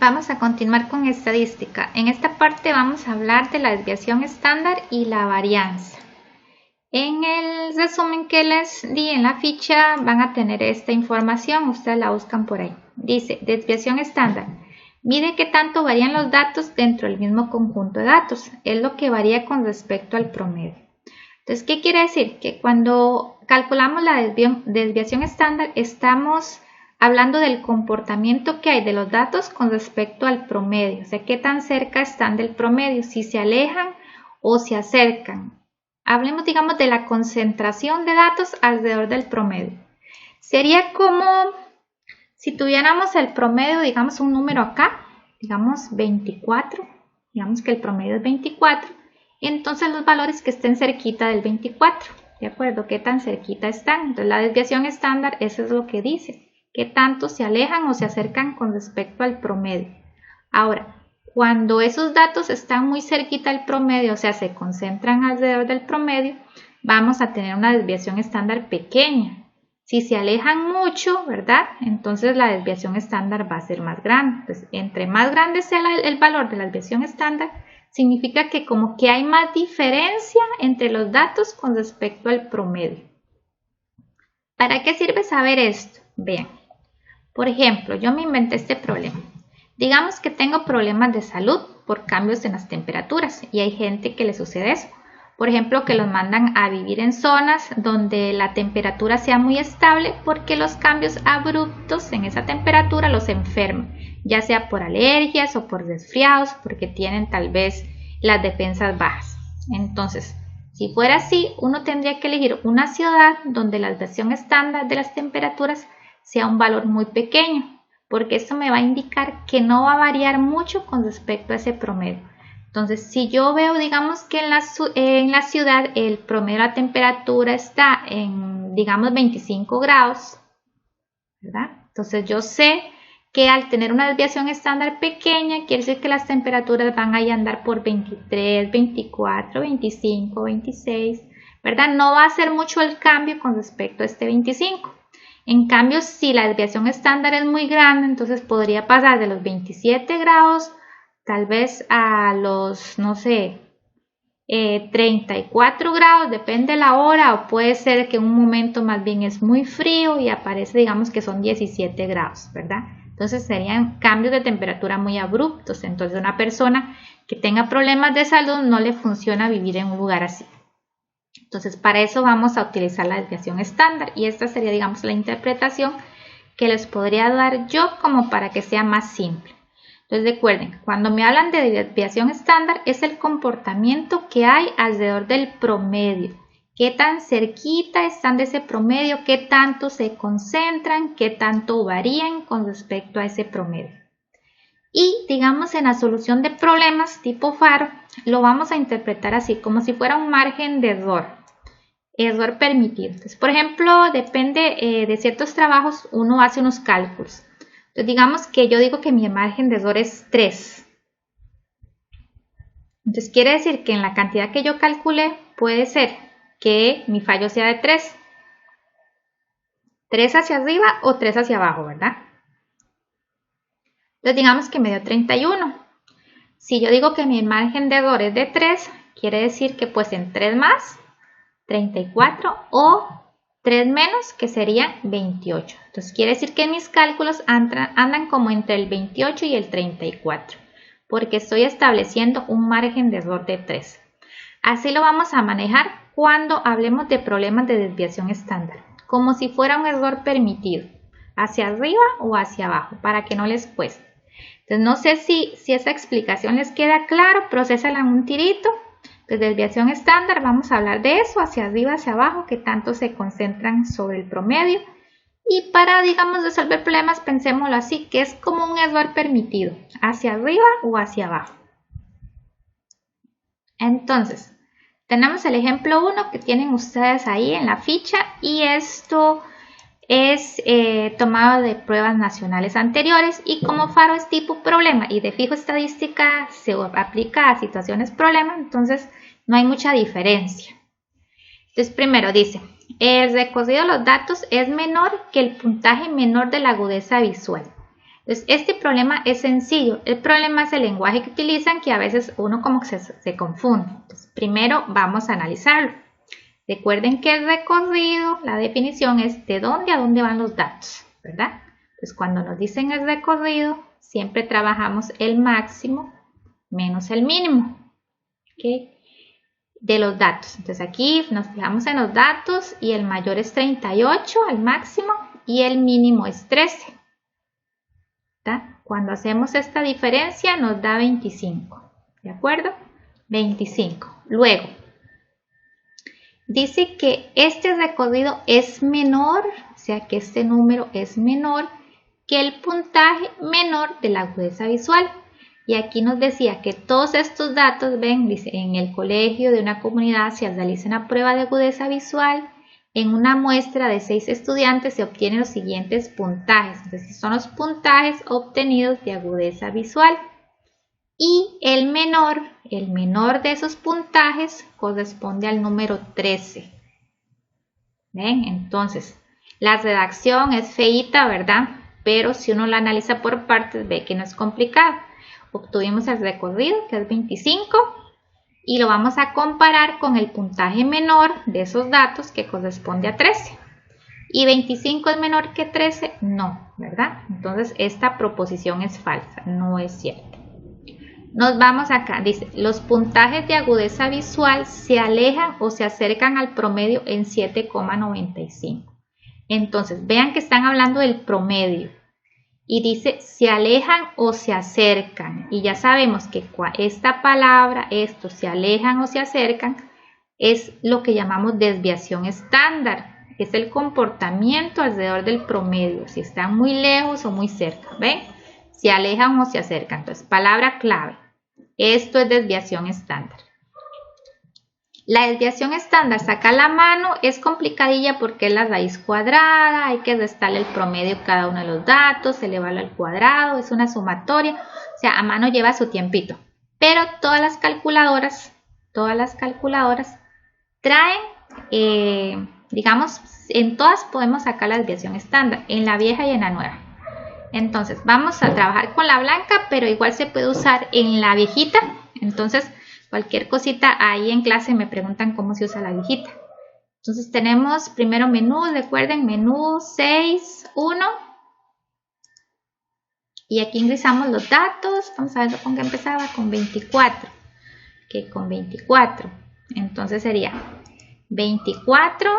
Vamos a continuar con estadística. En esta parte vamos a hablar de la desviación estándar y la varianza. En el resumen que les di en la ficha van a tener esta información, ustedes la buscan por ahí. Dice, desviación estándar. Mide qué tanto varían los datos dentro del mismo conjunto de datos. Es lo que varía con respecto al promedio. Entonces, ¿qué quiere decir? Que cuando calculamos la desviación estándar estamos hablando del comportamiento que hay de los datos con respecto al promedio, o sea, qué tan cerca están del promedio, si se alejan o se acercan. Hablemos, digamos, de la concentración de datos alrededor del promedio. Sería como si tuviéramos el promedio, digamos, un número acá, digamos 24, digamos que el promedio es 24, entonces los valores que estén cerquita del 24, ¿de acuerdo? ¿Qué tan cerquita están? Entonces la desviación estándar, eso es lo que dice. ¿Qué tanto se alejan o se acercan con respecto al promedio? Ahora, cuando esos datos están muy cerquita del promedio, o sea, se concentran alrededor del promedio, vamos a tener una desviación estándar pequeña. Si se alejan mucho, ¿verdad? Entonces la desviación estándar va a ser más grande. Entonces, entre más grande sea el valor de la desviación estándar, significa que como que hay más diferencia entre los datos con respecto al promedio. ¿Para qué sirve saber esto? Vean. Por ejemplo, yo me inventé este problema. Digamos que tengo problemas de salud por cambios en las temperaturas y hay gente que le sucede eso. Por ejemplo, que los mandan a vivir en zonas donde la temperatura sea muy estable porque los cambios abruptos en esa temperatura los enferman, ya sea por alergias o por resfriados, porque tienen tal vez las defensas bajas. Entonces, si fuera así, uno tendría que elegir una ciudad donde la desviación estándar de las temperaturas sea un valor muy pequeño, porque esto me va a indicar que no va a variar mucho con respecto a ese promedio. Entonces, si yo veo, digamos que en la ciudad el promedio de la temperatura está en, digamos, 25 grados, ¿verdad? Entonces, yo sé que al tener una desviación estándar pequeña, quiere decir que las temperaturas van a andar por 23, 24, 25, 26, ¿verdad? No va a ser mucho el cambio con respecto a este 25. En cambio, si la desviación estándar es muy grande, entonces podría pasar de los 27 grados tal vez a los, no sé, 34 grados, depende de la hora, o puede ser que en un momento más bien es muy frío y aparece, digamos que son 17 grados, ¿verdad? Entonces serían cambios de temperatura muy abruptos. Entonces una persona que tenga problemas de salud no le funciona vivir en un lugar así. Entonces, para eso vamos a utilizar la desviación estándar y esta sería, digamos, la interpretación que les podría dar yo como para que sea más simple. Entonces, recuerden, cuando me hablan de desviación estándar es el comportamiento que hay alrededor del promedio. Qué tan cerquita están de ese promedio, qué tanto se concentran, qué tanto varían con respecto a ese promedio. Y, digamos, en la solución de problemas tipo Faro, lo vamos a interpretar así, como si fuera un margen de error. Error permitido. Entonces, por ejemplo, depende de ciertos trabajos, uno hace unos cálculos. Entonces, digamos que yo digo que mi margen de error es 3. Entonces, quiere decir que en la cantidad que yo calculé, puede ser que mi fallo sea de 3. 3 hacia arriba o 3 hacia abajo, ¿verdad? Entonces, digamos que me dio 31. Si yo digo que mi margen de error es de 3, quiere decir que pues en 3 más, 34 o 3 menos, que sería 28. Entonces quiere decir que mis cálculos andan como entre el 28 y el 34, porque estoy estableciendo un margen de error de 3. Así lo vamos a manejar cuando hablemos de problemas de desviación estándar, como si fuera un error permitido, hacia arriba o hacia abajo, para que no les cueste. Entonces no sé si esa explicación les queda claro, procésala en un tirito. De desviación estándar vamos a hablar de eso, hacia arriba, hacia abajo, que tanto se concentran sobre el promedio. Y para, digamos, resolver problemas, pensémoslo así, que es como un error permitido, hacia arriba o hacia abajo. Entonces, tenemos el ejemplo 1 que tienen ustedes ahí en la ficha y esto es tomado de pruebas nacionales anteriores y como Faro es tipo problema y de fijo estadística se aplica a situaciones problema, entonces no hay mucha diferencia. Entonces primero dice, el recorrido de los datos es menor que el puntaje menor de la agudeza visual. Entonces, este problema es sencillo. El problema es el lenguaje que utilizan, que a veces uno como que se confunde. Entonces, primero vamos a analizarlo. Recuerden que el recorrido, la definición es de dónde a dónde van los datos, ¿verdad? Entonces, cuando nos dicen el recorrido, siempre trabajamos el máximo menos el mínimo, ¿ok? De los datos. Entonces, aquí nos fijamos en los datos y el mayor es 38 al máximo y el mínimo es 13. ¿Está? Cuando hacemos esta diferencia nos da 25, ¿de acuerdo? 25. Luego, dice que este recorrido es menor, o sea que este número es menor que el puntaje menor de la agudeza visual. Y aquí nos decía que todos estos datos, ven, dice, en el colegio de una comunidad se realiza una prueba de agudeza visual. En una muestra de 6 estudiantes se obtienen los siguientes puntajes. Entonces, son los puntajes obtenidos de agudeza visual. Y el menor de esos puntajes corresponde al número 13. ¿Ven? Entonces, la redacción es feíta, ¿verdad? Pero si uno la analiza por partes, ve que no es complicado. Obtuvimos el recorrido, que es 25, y lo vamos a comparar con el puntaje menor de esos datos, que corresponde a 13. ¿Y 25 es menor que 13? No, ¿verdad? Entonces, esta proposición es falsa, no es cierta. Nos vamos acá, dice, los puntajes de agudeza visual se alejan o se acercan al promedio en 7,95. Entonces, vean que están hablando del promedio. Y dice, se alejan o se acercan. Y ya sabemos que esta palabra, esto, se alejan o se acercan, es lo que llamamos desviación estándar. Es el comportamiento alrededor del promedio, si están muy lejos o muy cerca. ¿Ven? Se alejan o se acercan. Entonces, palabra clave. Esto es desviación estándar. La desviación estándar, sacar la mano, es complicadilla porque es la raíz cuadrada, hay que restarle el promedio a cada uno de los datos, elevarlo al cuadrado, es una sumatoria, o sea, a mano lleva su tiempito. Pero todas las calculadoras traen, digamos, en todas podemos sacar la desviación estándar, en la vieja y en la nueva. Entonces, vamos a trabajar con la blanca, pero igual se puede usar en la viejita. Entonces, cualquier cosita ahí en clase me preguntan cómo se usa la viejita. Entonces, tenemos primero menú, recuerden, menú 6, 1. Y aquí ingresamos los datos. Vamos a ver con qué empezaba, con 24. Que con 24. Entonces sería 24,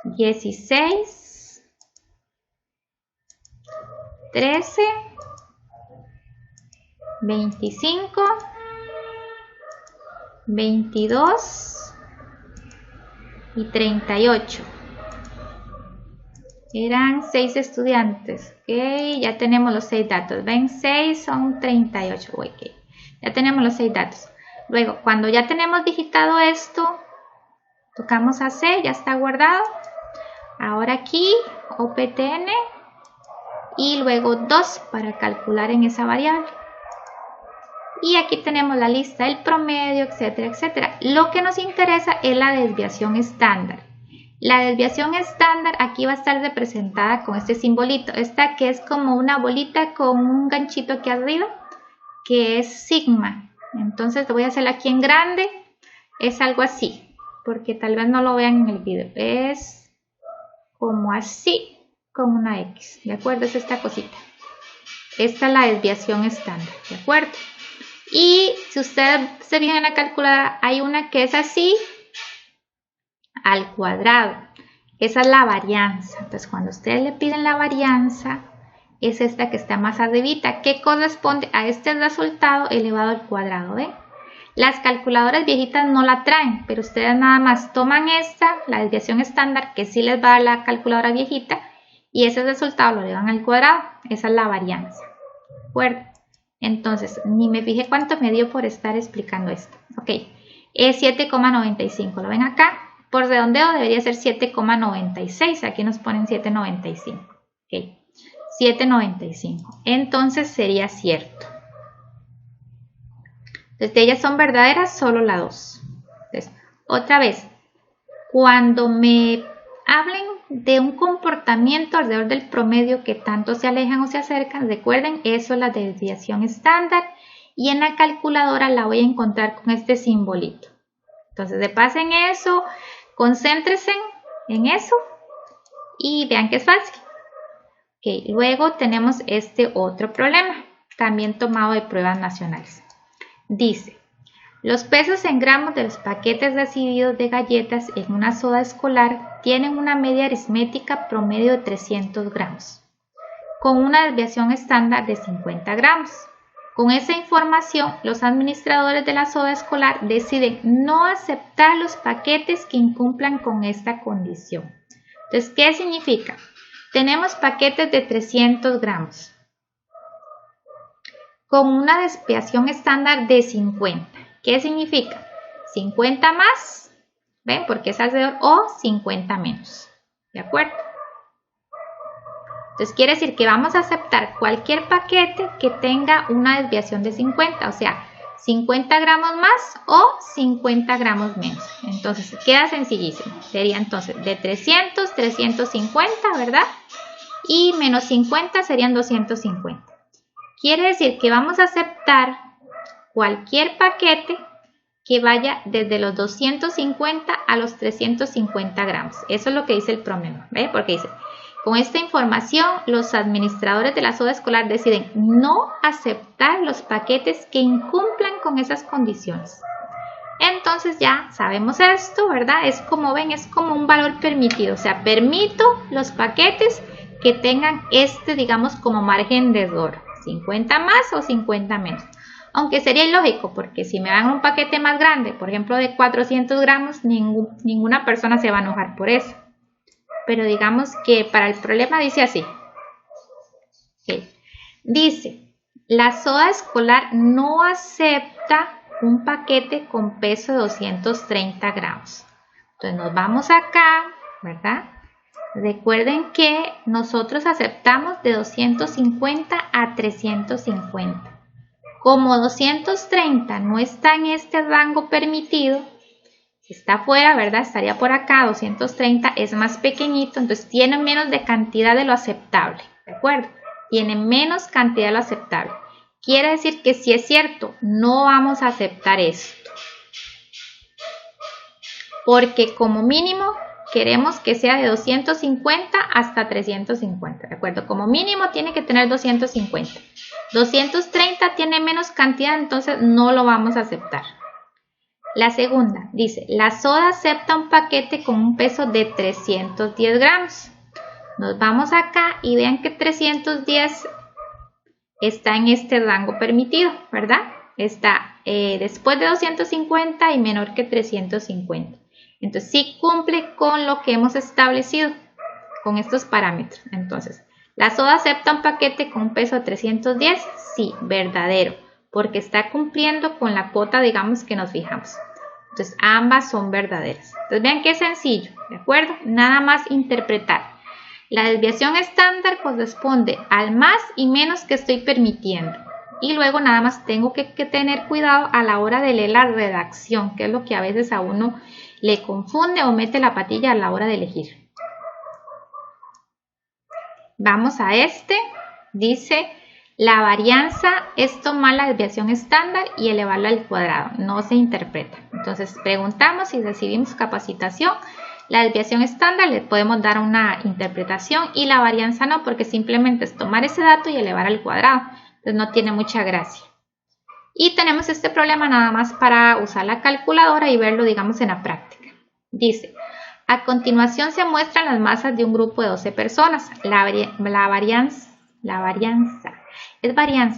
16, 13, 25, 22 y 38. Eran 6 estudiantes. Okay, ya tenemos los 6 datos. Ven, 6 son 38. Okay. Ya tenemos los 6 datos. Luego, cuando ya tenemos digitado esto, tocamos a C, ya está guardado. Ahora aquí, OPTN. Y luego 2 para calcular en esa variable. Y aquí tenemos la lista, el promedio, etcétera, etcétera. Lo que nos interesa es la desviación estándar. La desviación estándar aquí va a estar representada con este simbolito. Esta que es como una bolita con un ganchito aquí arriba, que es sigma. Entonces lo voy a hacer aquí en grande. Es algo así, porque tal vez no lo vean en el video. Es como así, con una X. ¿De acuerdo? Es esta cosita. Esta es la desviación estándar. ¿De acuerdo? Y si ustedes se fijan en la calculadora, hay una que es así, al cuadrado. Esa es la varianza. Entonces, cuando ustedes le piden la varianza, es esta que está más arribita, que corresponde a este resultado elevado al cuadrado. ¿Ven? Las calculadoras viejitas no la traen, pero ustedes nada más toman esta, la desviación estándar, que sí les va a dar la calculadora viejita, y ese resultado lo elevan al cuadrado. Esa es la varianza. ¿De acuerdo? Entonces, ni me fijé cuánto me dio por estar explicando esto. Ok, es 7,95. ¿Lo ven acá? Por redondeo debería ser 7,96. Aquí nos ponen 7,95. Ok, 7,95. Entonces sería cierto. Entonces, de ellas son verdaderas solo la 2. Entonces, otra vez, cuando me hablen de un comportamiento alrededor del promedio que tanto se alejan o se acercan. Recuerden, eso es la desviación estándar y en la calculadora la voy a encontrar con este simbolito. Entonces, repasen eso, concéntrense en eso y vean que es fácil. Okay, luego tenemos este otro problema, también tomado de pruebas nacionales. Dice, los pesos en gramos de los paquetes recibidos de galletas en una soda escolar tienen una media aritmética promedio de 300 gramos, con una desviación estándar de 50 gramos. Con esa información, los administradores de la soda escolar deciden no aceptar los paquetes que incumplan con esta condición. Entonces, ¿qué significa? Tenemos paquetes de 300 gramos con una desviación estándar de 50. ¿Qué significa? 50 más, ¿ven? Porque es alrededor, o 50 menos. ¿De acuerdo? Entonces quiere decir que vamos a aceptar cualquier paquete que tenga una desviación de 50, o sea, 50 gramos más o 50 gramos menos. Entonces queda sencillísimo. Sería entonces de 300, 350, ¿verdad? Y menos 50 serían 250. Quiere decir que vamos a aceptar cualquier paquete que vaya desde los 250 a los 350 gramos. Eso es lo que dice el problema, ¿ve? Porque dice, con esta información, los administradores de la soda escolar deciden no aceptar los paquetes que incumplan con esas condiciones. Entonces ya sabemos esto, ¿verdad? Es como ven, es como un valor permitido. O sea, permito los paquetes que tengan este, digamos, como margen de error. 50 más o 50 menos. Aunque sería ilógico, porque si me dan un paquete más grande, por ejemplo de 400 gramos, ninguna persona se va a enojar por eso. Pero digamos que para el problema dice así. Okay. Dice, la soda escolar no acepta un paquete con peso de 230 gramos. Entonces nos vamos acá, ¿verdad? Recuerden que nosotros aceptamos de 250 a 350. Como 230 no está en este rango permitido, está fuera, ¿verdad? Estaría por acá, 230 es más pequeñito, entonces tiene menos de cantidad de lo aceptable, ¿de acuerdo? Tiene menos cantidad de lo aceptable. Quiere decir que si es cierto, no vamos a aceptar esto. Porque como mínimo queremos que sea de 250 hasta 350, ¿de acuerdo? Como mínimo tiene que tener 250. 230 tiene menos cantidad, entonces no lo vamos a aceptar. La segunda dice, la soda acepta un paquete con un peso de 310 gramos. Nos vamos acá y vean que 310 está en este rango permitido, ¿verdad? Está después de 250 y menor que 350. Entonces sí cumple con lo que hemos establecido con estos parámetros. Entonces, ¿la soda acepta un paquete con un peso de 310? Sí, verdadero, porque está cumpliendo con la cuota, digamos, que nos fijamos. Entonces, ambas son verdaderas. Entonces, vean qué sencillo, ¿de acuerdo? Nada más interpretar. La desviación estándar corresponde al más y menos que estoy permitiendo. Y luego nada más tengo que tener cuidado a la hora de leer la redacción, que es lo que a veces a uno le confunde o mete la patilla a la hora de elegir. Vamos a este. Dice, la varianza es tomar la desviación estándar y elevarla al cuadrado. No se interpreta. Entonces preguntamos si recibimos capacitación. La desviación estándar le podemos dar una interpretación y la varianza no, porque simplemente es tomar ese dato y elevar al cuadrado. Entonces no tiene mucha gracia. Y tenemos este problema nada más para usar la calculadora y verlo, digamos, en la práctica. Dice, a continuación se muestran las masas de un grupo de 12 personas. La varianza,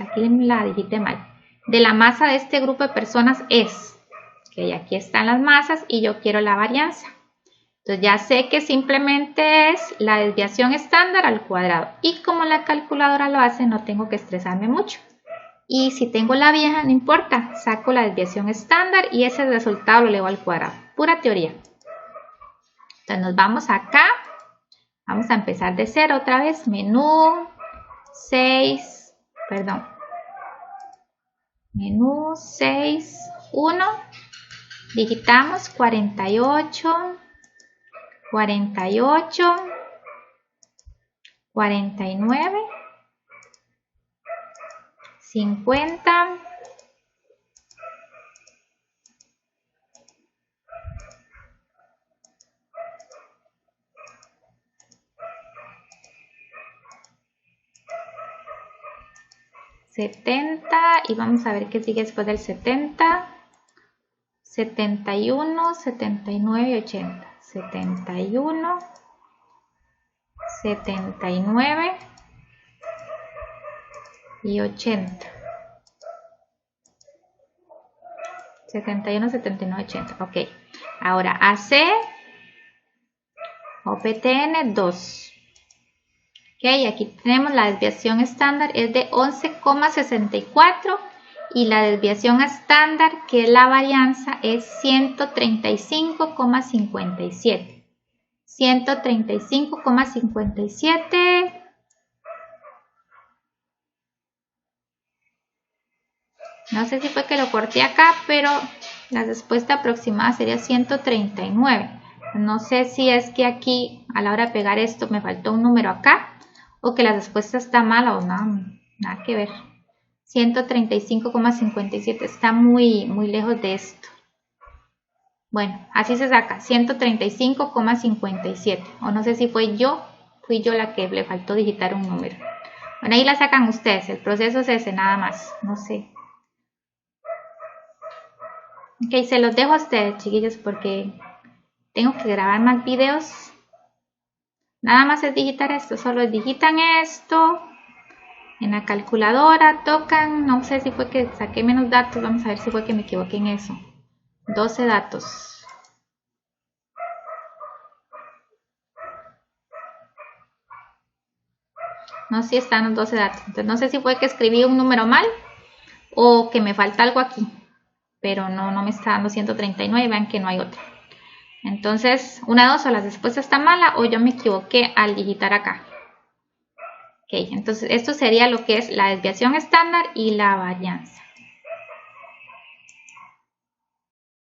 aquí la digité mal, de la masa de este grupo de personas es, que aquí están las masas y yo quiero la varianza. Entonces ya sé que simplemente es la desviación estándar al cuadrado. Y como la calculadora lo hace, no tengo que estresarme mucho. Y si tengo la vieja, no importa, saco la desviación estándar y ese resultado lo elevo al cuadrado. Pura teoría. Entonces nos vamos acá. Vamos a empezar de cero otra vez. Menú 6, menú 6, 1. Digitamos 48, 48, 49, 50, 70 y vamos a ver qué sigue después del 70, 71, 79 y 80, 71, 79 y 80, 71, 79, 80, ok. Ahora AC, OPTN 2. Ok, aquí tenemos la desviación estándar es de 11,64 y la desviación estándar, que es la varianza, es 135,57. 135,57. No sé si fue que lo corté acá, pero la respuesta aproximada sería 139. No sé si es que aquí a la hora de pegar esto me faltó un número acá, o que la respuesta está mala o nada que ver. 135,57 está muy lejos de esto. Bueno, así se saca 135,57. O no sé si fui yo la que le faltó digitar un número. Bueno, ahí la sacan ustedes. El proceso es ese, nada más. No sé. Ok, se los dejo a ustedes, chiquillos, porque tengo que grabar más videos. Nada más es digitar esto, solo digitan esto en la calculadora, tocan, no sé si fue que saqué menos datos, vamos a ver si fue que me equivoqué en eso. 12 datos. No sé si están los 12 datos, entonces no sé si fue que escribí un número mal o que me falta algo aquí, pero no me está dando 139, vean que no hay otra. Entonces, una de dos, o la respuesta está mala o yo me equivoqué al digitar acá. Ok, entonces esto sería lo que es la desviación estándar y la varianza.